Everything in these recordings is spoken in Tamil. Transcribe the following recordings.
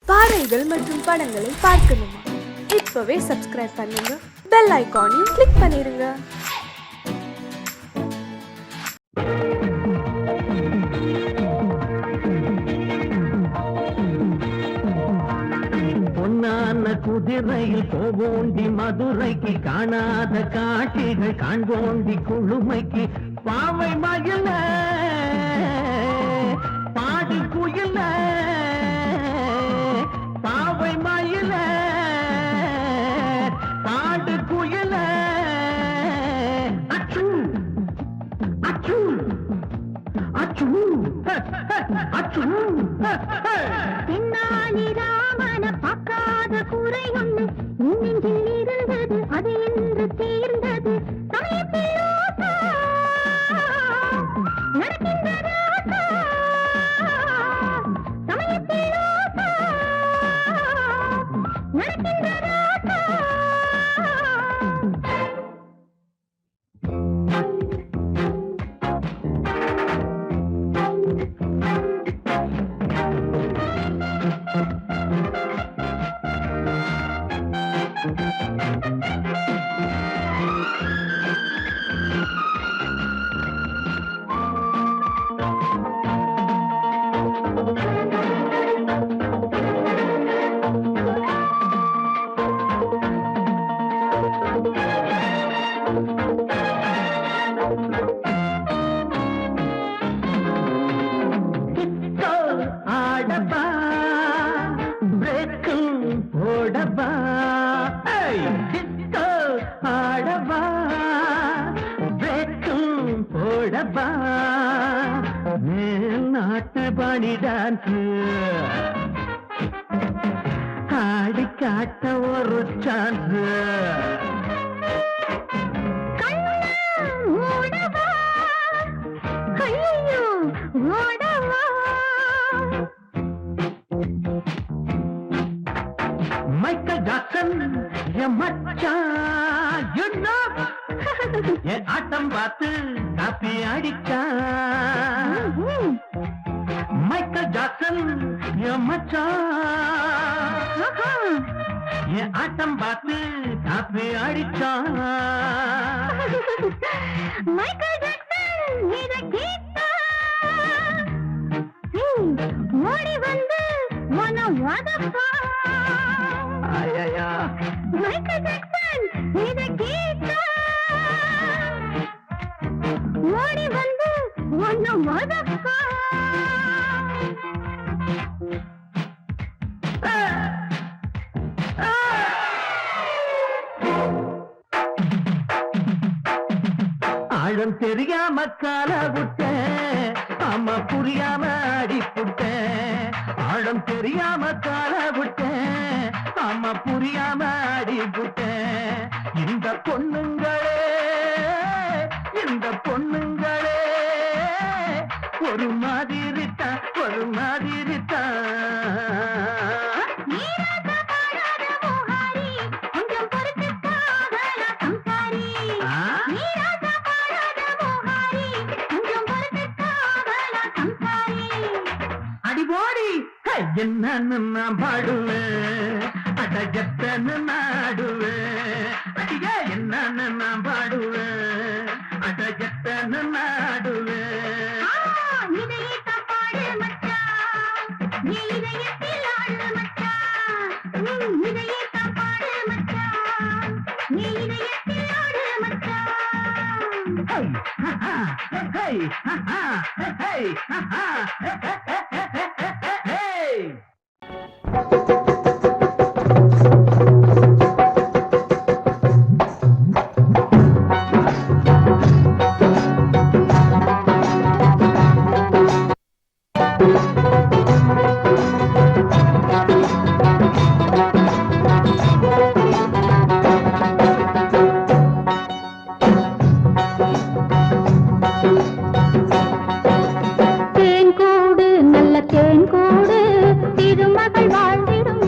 பாடல்கள் மற்றும் படங்களை பார்க்கணுமா? இப்பவே சப்ஸ்கிரைப் பண்ணுங்க, பெல் ஐகானையும் கிளிக் பண்ணிருங்க. குதிரையில் போவோண்டி மதுரைக்கு காணாத காட்சிகள் காண்போண்டி குழுமைக்கு பாவை மயில பாடி குயில பாவை மயில பாடு குயில அச்சு அச்சு அச்சு அச்சு பின்னாடி ராமன பார்க்காத குறை ஒண்ணு நெஞ்சில் இருந்தது, அது என்று தீர்ந்தது. சமயத்தில் ரோசா நடக்கின்ற ராசா, சமயத்தில் ரோசா நடக்கின்ற ராசா. நாட்டு பணி டான்ஸ் ஆடி காட்ட ஒரு சான்ஸ். மைக்கேல் ஜாக்சன் என் மச்சான், you know. என் ஆட்டம் பார்த்து காப்பி அடிச்சா. மைக்கேல் ஜாக்சன் என் மச்சான், என் ஆட்டம் பார்த்து காப்பி அடிச்சா. மைக்கேல் ஜாக்சன் இதை கேட்டா ஓடி வந்து உன்னை வதப்பா. மைக்கேல் ஜாக்சன் இதை கேட்டா ஓடி வந்து உன்னை வதப்பா. ஆழம் தெரியாம கால விட்டேன், அம்மா புரியாம அடிப்புட்டேன். ஆழம் தெரியாம கால விட்டேன், அம்மா புரியாம அடிப்புட்டேன். இந்த பொண்ணுங்களே இந்த பொண்ணுங்களே ஒரு மாதிரி தான் ஒரு மாதிரி தான். என்னன்னு நான் பாடுவேன், அடஜத்தன்னு நாடுவேன். அடியா என்னன்னு நான் பாடுவேன், அடஜத்தன்னு நாடுவேன். இதயத்தை பாடு மச்சான், நீ இதயத்தில் ஆடு மச்சான். இதயத்தை பாடு மச்சான், நீ இதயத்தில் ஆடு மச்சான். ஹே ஹே ஹே தேன் கூடு நல்ல தேன் கூடு, திருமகள் வாழ்ந்திடும்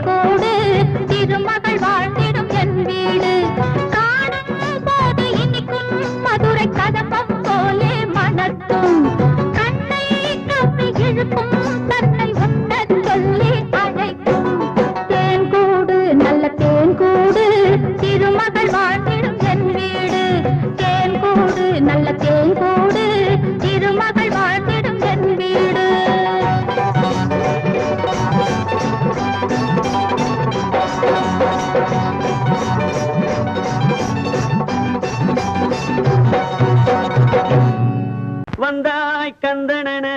தேன்கூடு திருமகள் வாழ்ந்திடும் என் வீடு காணும் போது இனிக்கும் மதுரை கதம்பம் போலே மணக்கும் கண்ணை கப்பி இழுக்கும் தன்னை உண்ணச் சொல்லி அழைக்கும் தேன்கூடு நல்ல தேன்கூடு திருமகள் வாழ்ந்திடும் என் வீடு தேன்கூடு நல்ல தேன்கூடு திருமகள் வாழ்ந்திடும் என் வீடு வந்தாய் கந்தனன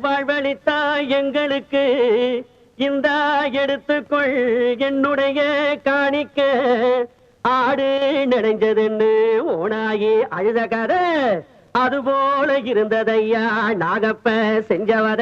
வாழ்வழித்தாய் எங்களுக்கு இந்த எடுத்துக்கொள் என்னுடைய காணிக்க ஆடு நடைஞ்சதுன்னு ஓனாயி அழுத கதை அதுபோல இருந்ததையா நாகப்ப செஞ்சவர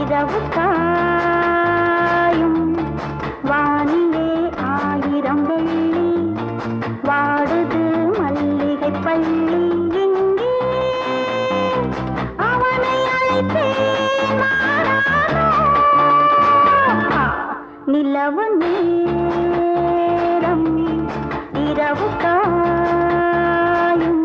இரவு காயும் வானிலே 1000 வெள்ளி வாடுது மல்லிகை பள்ளி இங்கே அவனை அழைத்தேன் மாறானோ நிலவு நேரம் இரவு காயும்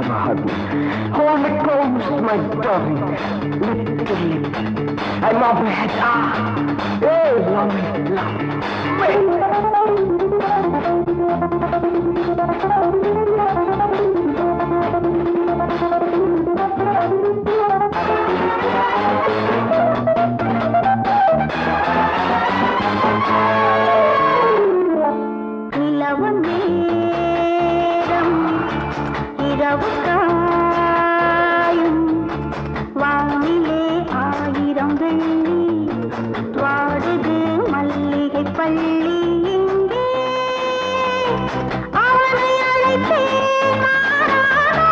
Hold me close, my darling. Lip to lip. I'm up ahead. Oh, love, love. இரவு காயும் வானிலே 1000 வெள்ளி வாடுது மல்லிகை பள்ளி இங்கே அவனை அழைத்தேன் மாறானோ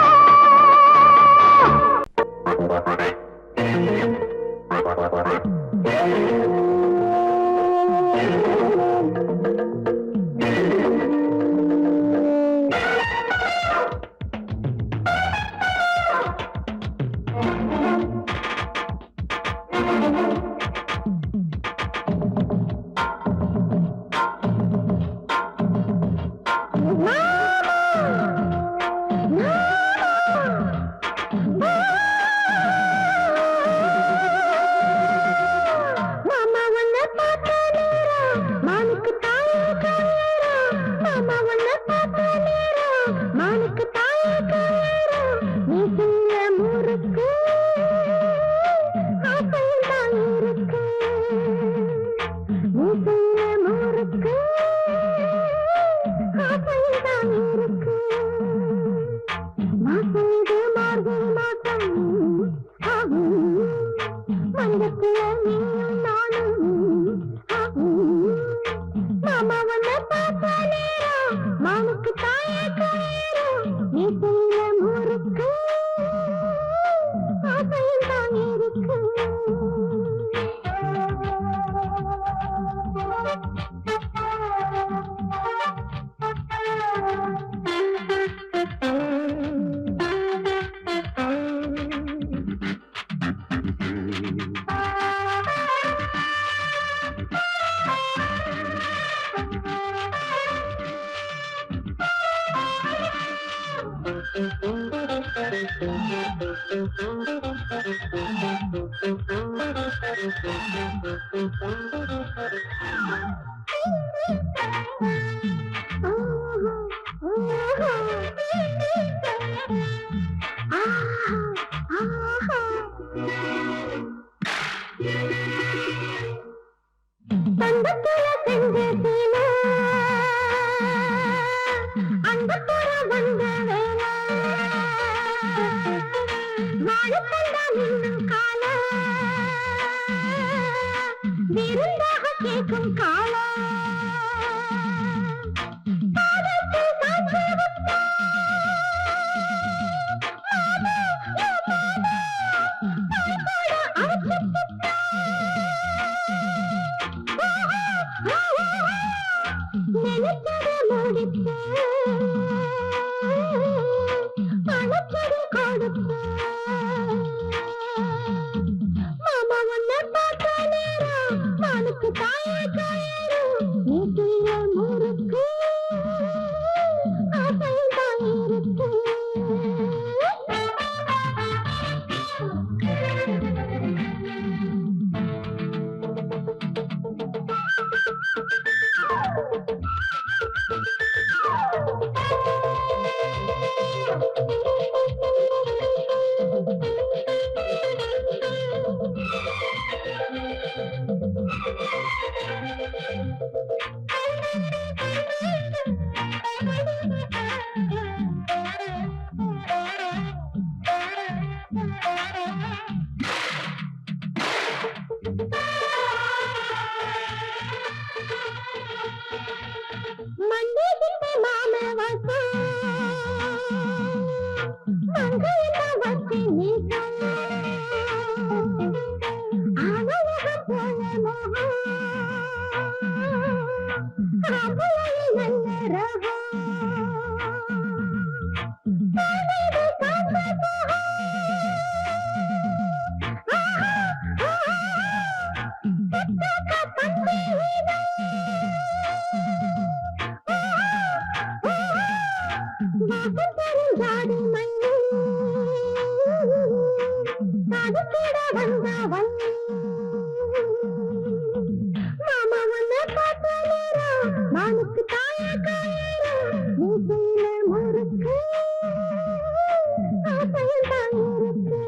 தங்கத்துல செஞ்ச சீனா அந்த புற வந்த வேளா வாழக்கண்டா நின்னும் கால விருந்தாக கேட்கும் காலா பாதத்தை சாட்சி விட்டா நினைச்சதை முடிப்ப அழைச்சதை கொடுப்ப மாமா உன்னை பார்த்த நேரம் மனுக்கு தாய கயிறும் நீட்டிய முறுக்கு ஆசையில் தான் இருக்கு மண்டிகிட்ட மாம வசம் மங்கையில வச்சு நீசம் அவலகம் போல மோகம் அவளையில் நல்ல ரகம் தானேது காத்த சோகம் சித்தக்க தந்தை ஜாடி மண்ணு தடுக்கிட வந்தவன் மாமா உன்னை பார்த்த நேரம் மனுக்கு தாய கயிறும் மூசையில முறுக்கு ஆசையில் தான் இருக்கு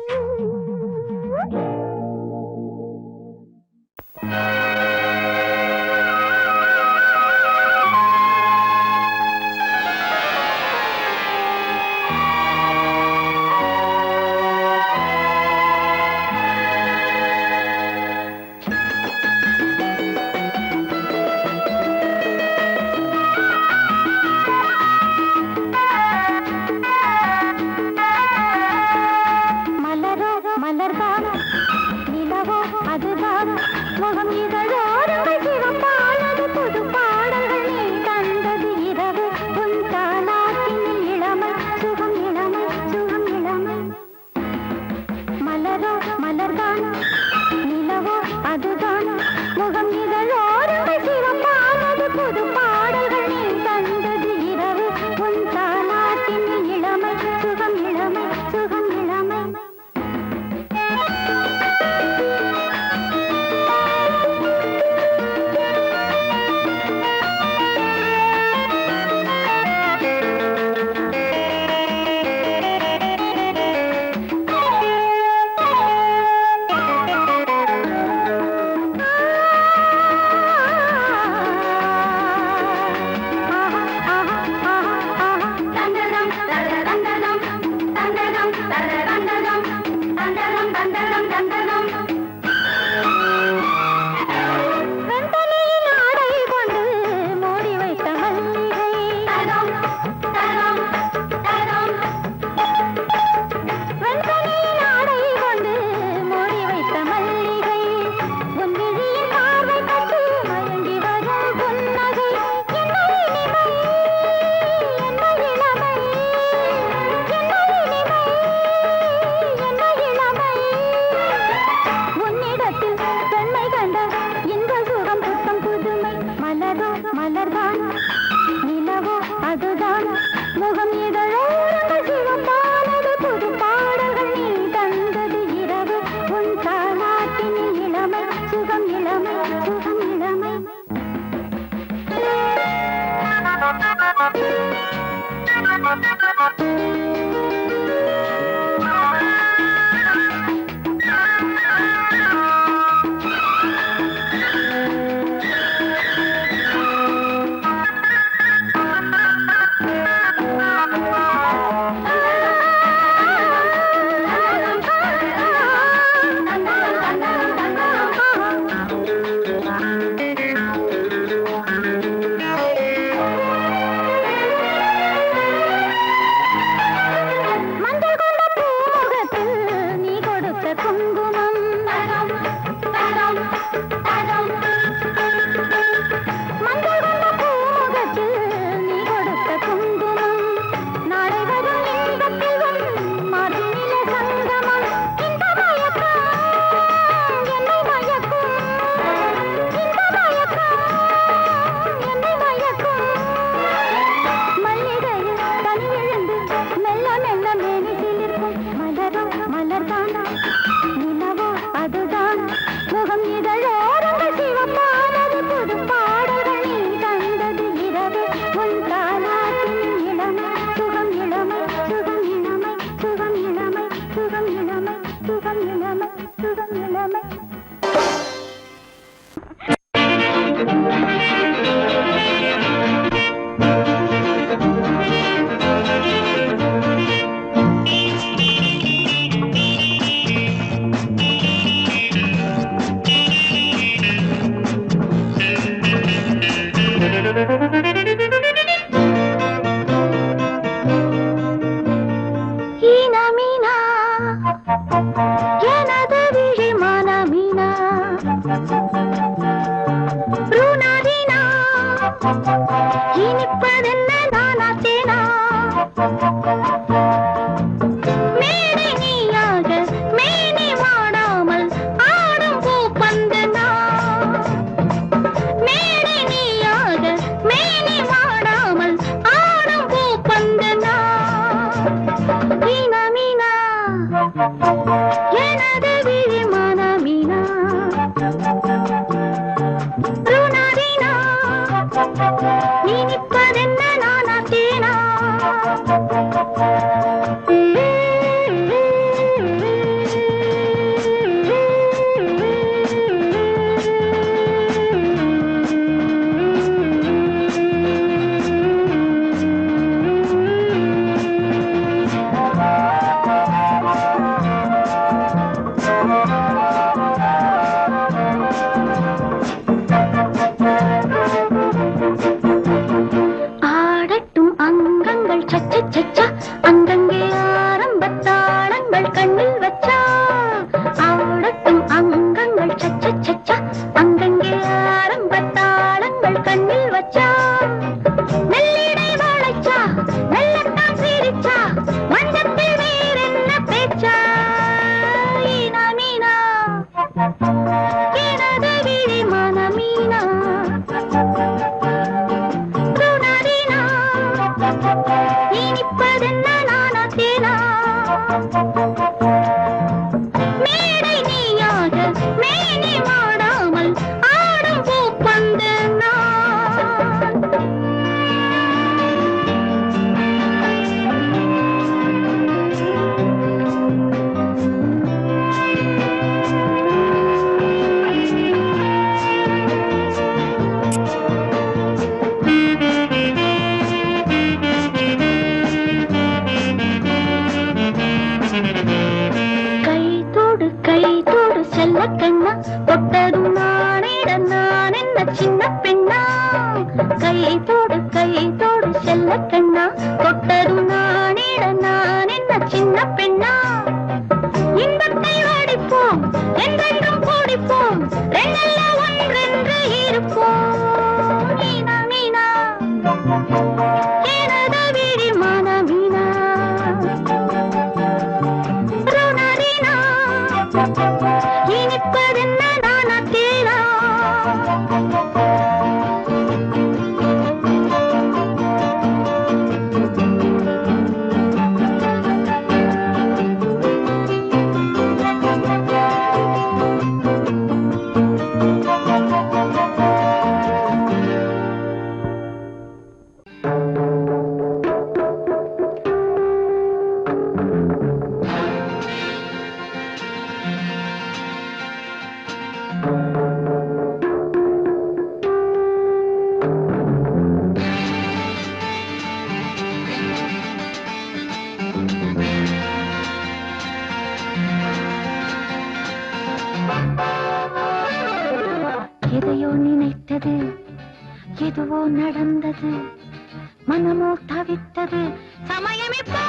தவித்தது சமயம் இப்போ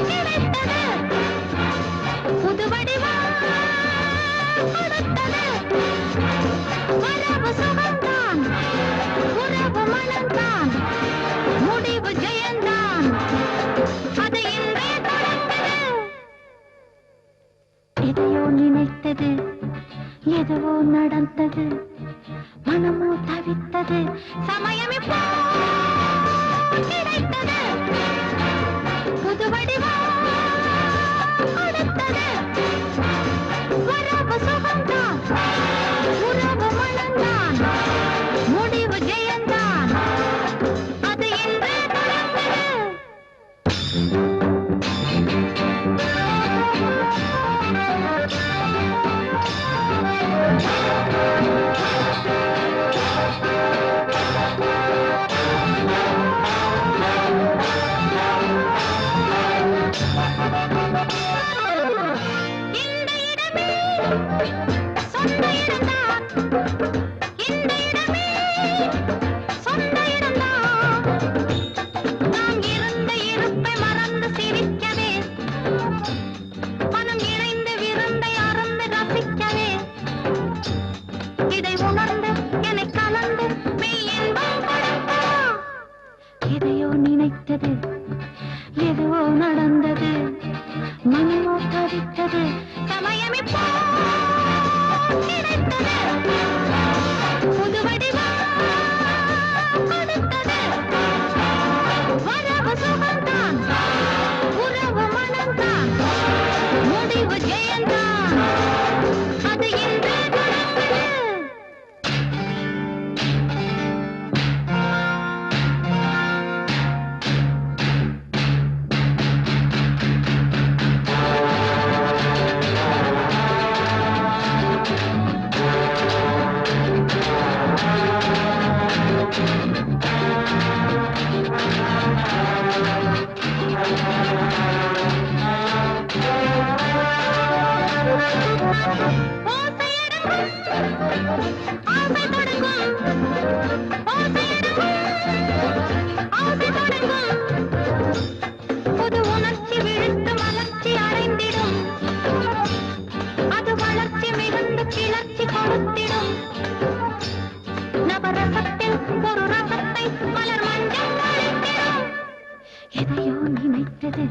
கிடைத்தது புது வடிவம் கொடுத்தது வரவு சுகம்தான் உறவு மனம்தான் முடிவு ஜெயந்தான் அது இன்றே தொடர்ந்தது எதையோ நினைத்தது எதுவோ நடந்தது மனமோ தவித்தது சமயம் இப்போ கிடைத்தது புது வடிவம் கொடுத்தது வரவு சுகம்தான் உறவு மனம்தான் முடிவு ஜெயந்தான் அது இன்றே தொடர்ந்தது இந்த இடமே சொந்த இடம்தான் இந்த இடமே சொந்த இடம்தான் நாம் இருந்த இருப்பை மறந்து சிரிக்கவே மனம் இணைந்து விருந்தை அறந்து ரசிக்கவே இதை உணர்ந்து என்னை கலந்து மெய் இன்பம் கொடுத்தா எதையோ நினைத்தது எதுவோ நடந்தது மனமோ தவித்தது சமயம் இப்போ கிடைத்தது புது வடிவம் கொடுத்தது வரவு சுகம்தான் உறவு மனம்தான் முடிவு ஜெயந்தான் அது இன்றே தொடர்ந்தது ஆசை தொடங்கும் ஆசை தொடங்கும் புது உணர்ச்சி விழுந்து மலர்ச்சி அடைந்திடும் அது வளர்ச்சி மிகுந்து கிளர்ச்சி கொடுத்திடும் நவரசத்தில் ஒரு ரசத்தை மலர் மஞ்சள் அளித்திடும் எதையோ நினைத்தது